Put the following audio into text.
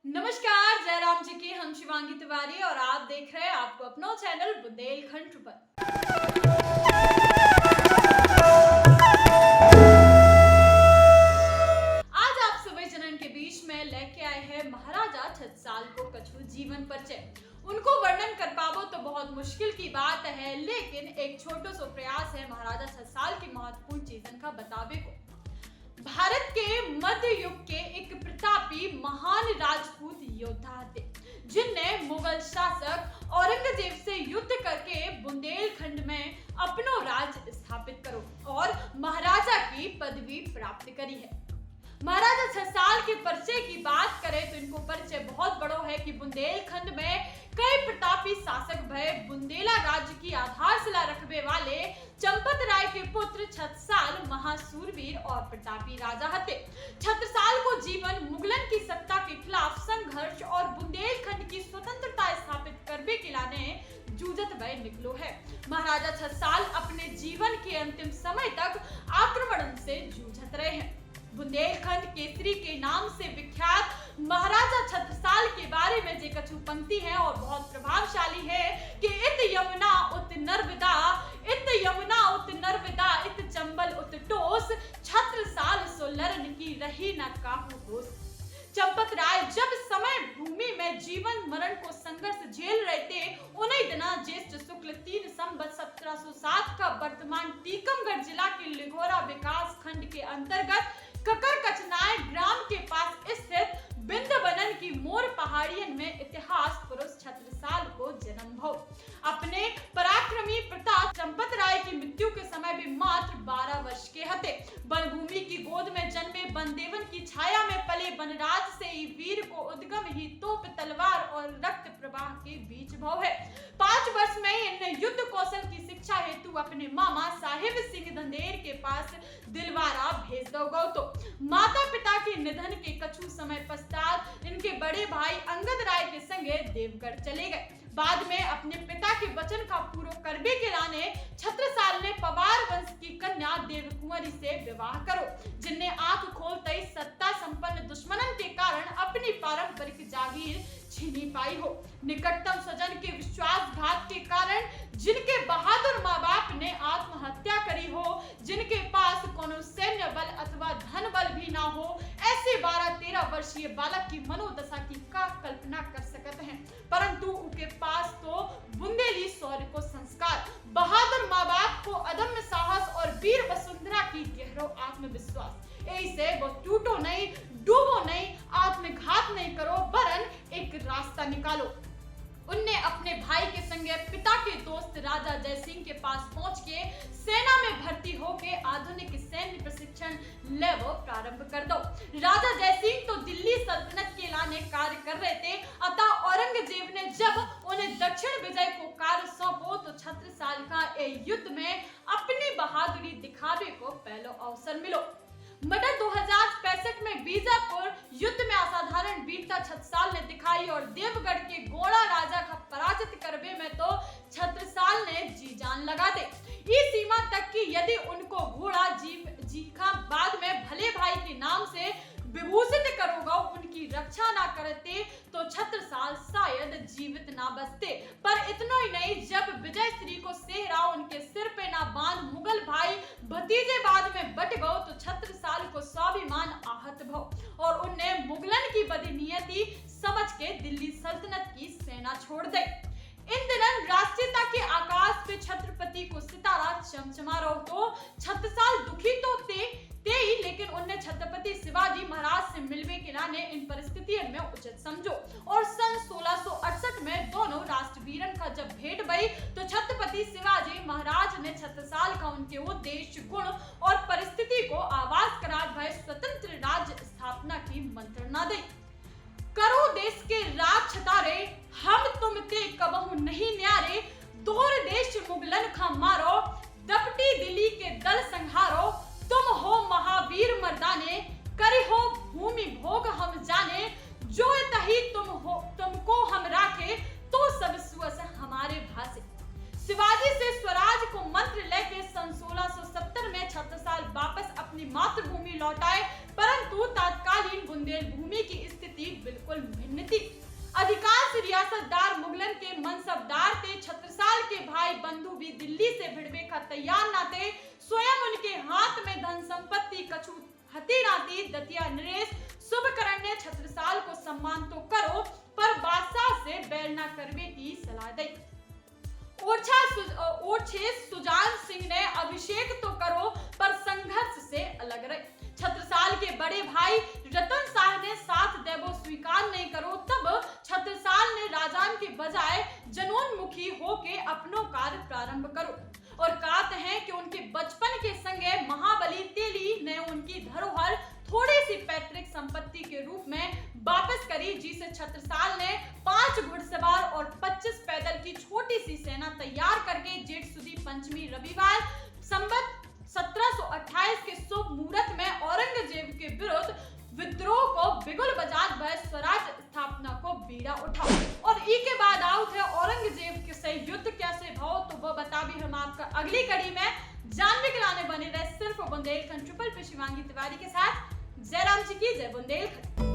नमस्कार, जयराम जी की हम शिवांगी तिवारी और आप देख रहे हैं आपको अपना चैनल बुंदेलखंड पर। आज आप सभी जनन के बीच में लेके आए हैं महाराजा छत्रसाल को कछु जीवन परिचय। उनको वर्णन कर पावो तो बहुत मुश्किल की बात है, लेकिन एक छोटो सो प्रयास है महाराजा छत्रसाल की महत्वपूर्ण चीजन का बतावे को। भारत के मध्य युग के एक प्रतापी महान राजपूत योद्धा थे, जिनने मुगल शासक औरंगजेब से युद्ध करके बुंदेलखंड में अपनो राज स्थापित करो और महाराजा की पदवी प्राप्त करी है। महाराजा छत्रसाल के परिचय की बात करें तो इनको परिचय बहुत बड़ो है कि बुंदेलखंड में कई प्रतापी शासक भय बुंदेला राज्य की आधारशिला रखने वाले चंपत राय के पुत्र छत्रसाल महासूरवीर और प्रतापी राजा हते। छत्रसाल को जीवन मुगलन की सत्ता के खिलाफ संघर्ष और बुंदेलखंड की स्वतंत्रता स्थापित करने के लाने जूझत भय निकलो है। महाराजा छत्रसाल अपने जीवन के अंतिम समय तक आक्रमण से जूझत रहे हैं। बुंदेलखंड केसरी के नाम से विख्यात महाराजा छत्रसाल के बारे में जे कछु पंक्ति है और बहुत प्रभावशाली है कि इत यमुना उत नर्मदा, इत यमुना उत नर्मदा, इत चंबल उत टोस, छत्रसाल सो लरन की रही न काहू होश। चंपत राय जब समय भूमि में जीवन मरण को संघर्ष झेल रहे थे, उन्हीं दिना ज्येष्ठ शुक्ल 3 संवत 1707 का वर्तमान टीकमगढ़ जिला के लिघोरा विकास खंड के अंतर्गत ककर कचनाय ग्राम के पास स्थित बिंदवनन की मोर पहाड़ियन में इतिहास पुरुष छत्रसाल को जन्म भो। अपने पराक्रमी प्रताप चंपत राय की मृत्यु के समय भी मात्र 12 वर्ष के हते। वनभूमि की गोद में जन्मे बनदेवन की छाया में पले बनराज से ही वीर को उद्गम ही तोप तलवार और रक्त प्रवाह के बीच भव है। 5 वर्ष में इन्हें युद्ध कौशल की शिक्षा हेतु अपने मामा साहिब सिंह धंधेर के पास दिलवारा भेज दो गौ। तो माता पिता के निधन के कछु समय पश्चात इनके बड़े भाई अंगद राय के संगे देवगढ़ चले गए। बाद में अपने पिता के वचन का पूरा करने के लाने छत्रसाल ने पवार वंश की कन्या देवकुंवरी से विवाह करो, जिनने आंख खोलते ही सत्ता संपन्न दुश्मनन के कारण अपनी पारंपरिक जागीर छीनी पाई हो। निकटतम स्वजन के विश्वासघात के कारण जिनके बहादुर माँ बाप ने आत्महत्या करी हो, जिनके पास कोनो सैन्य बल अथवा धन बल भी ना हो, ऐसे 12-13 वर्षीय बालक की मनोदशा की का कल्पना कर सकते हैं। परंतु उनके पास तो बुंदेली शौर्य को संस्कार, बहादुर माँ बाप को अदम्य साहस और वीर वसुंधरा की गहरो आत्मविश्वास, ऐसे वो टूटो नहीं, डूबो नहीं, आत्मघात नहीं करो, वरन एक रास्ता निकालो। उनने अपने भाई के संगे पिता के दोस्त राजा जयसिंह के पास पहुंच के सेना में भर्ती होके आधुनिक सैन्य प्रशिक्षण लेवो प्रारंभ कर दो। राजा जयसिंह तो दिल्ली सल्तनत के लाने कार्य कर रहे थे, अतः औरंगजेब ने जब उन्हें दक्षिण विजय को कार्य सौंपो तो छत्रसाल का युद्ध में अपनी बहादुरी दिखावे को पहला अवसर मिलो। मटर 2065 में बीजापुर युद्ध में असाधारण वीरता छत्रसाल ने दिखाई और देवगढ़ के गोड़ा राजा का पराजित करने में तो छत्रसाल ने जी जान लगा दे। इस सीमा तक कि यदि उनको घोड़ा जीखा बाद में भले भाई के नाम से विभूषित करोगा, उनकी रक्षा ना करते तो छत्रसाल शायद जीवित ना बचते। पर इतना ही नहीं, जब विजय श्री को सेहरा उनके सिर पे ना बांध मुगल भाई भतीजे बाद में बट गए तो छत्रसाल को स्वाभिमान आहत भव और उनने मुगलन की बदनीयती समझ के दिल्ली सल्तनत की सेना छोड़ दी। इन दिनों राष्ट्रीयता के आकाश पे छत्रपति को सितारा चमचमा रहो तो छत्रसाल दुखी तो थे ही, लेकिन उनने छत्रपति शिवाजी महाराज से मिलने के लाने इन परिस्थितियों में उचित समझो और सन 1668 में दोनों राष्ट्रवीरन का जब भेंट भई तो छत्रपति शिवाजी महाराज ने छत्रसाल का उनके उद्देश्य, गुण और परिस्थिति को आवाज करार भय स्वतंत्र राज्य स्थापना की मंत्रणा दी। करो देश के राज छतारे, हम तुम ते कबहु नहीं न्यारे, दोहर देश मुगलन खा मारो, दपटी दिल्ली के दल संहारो, तुम हो महावीर मर्दाने, करी हो भूमि भोग हम जाने, जो तही तुमको हम राखे, तो सब सुअस हमारे भासे। शिवाजी से स्वराज को मंत्र लेके सन 1670 में छत्रसाल वापस अपनी मातृभूमि लौटाए, परंतु तत्कालीन बुंदेल भूमि की स्थिति जमानतदार मुगलन के मनसबदार थे। छत्रसाल के भाई बंधु भी दिल्ली से भिड़वे का तैयार ना थे। स्वयं उनके हाथ में धन संपत्ति कछु हती ना थी। दतिया नरेश शुभकरण ने छत्रसाल को सम्मान तो करो पर बादशाह से बैर ना करवे की सलाह दी। ओरछे सुजान सिंह ने अभिषेक तो करो पर संघर्ष से अलग रहे। छत्रसाल के बड़े भाई रतन शाह ने साथ देवो स्वीकार नहीं करो। तब छत्रसाल ने राजान के बजाय जनोन्मुखी होके अपनो कार्य प्रारंभ करो और कहते हैं कि उनके बचपन के संगे महाबली तेली ने उनकी धरोहर थोड़ी सी पैतृक संपत्ति के रूप में वापस करी, जिसे छत्रसाल ने 5 घुड़सवार और 25 पैदल की छोटी सी सेना तैयार करके जेठ सुदी पंचमी रविवार संवत 1728 के शुभ मुहूर्त में औरंगजेब के विरुद्ध विद्रोह को बिगुल बजात भय स्वराज स्थापना को बीड़ा उठाओ। और ई के बाद आउट है औरंगजेब से युद्ध कैसे भाव, तो वो बता भी हम आपका अगली कड़ी में जानने के लाने बने रहे सिर्फ बुंदेलखंड ट्रिपल पे शिवांगी तिवारी के साथ। जय राम जी की जय बुंदेलखंड।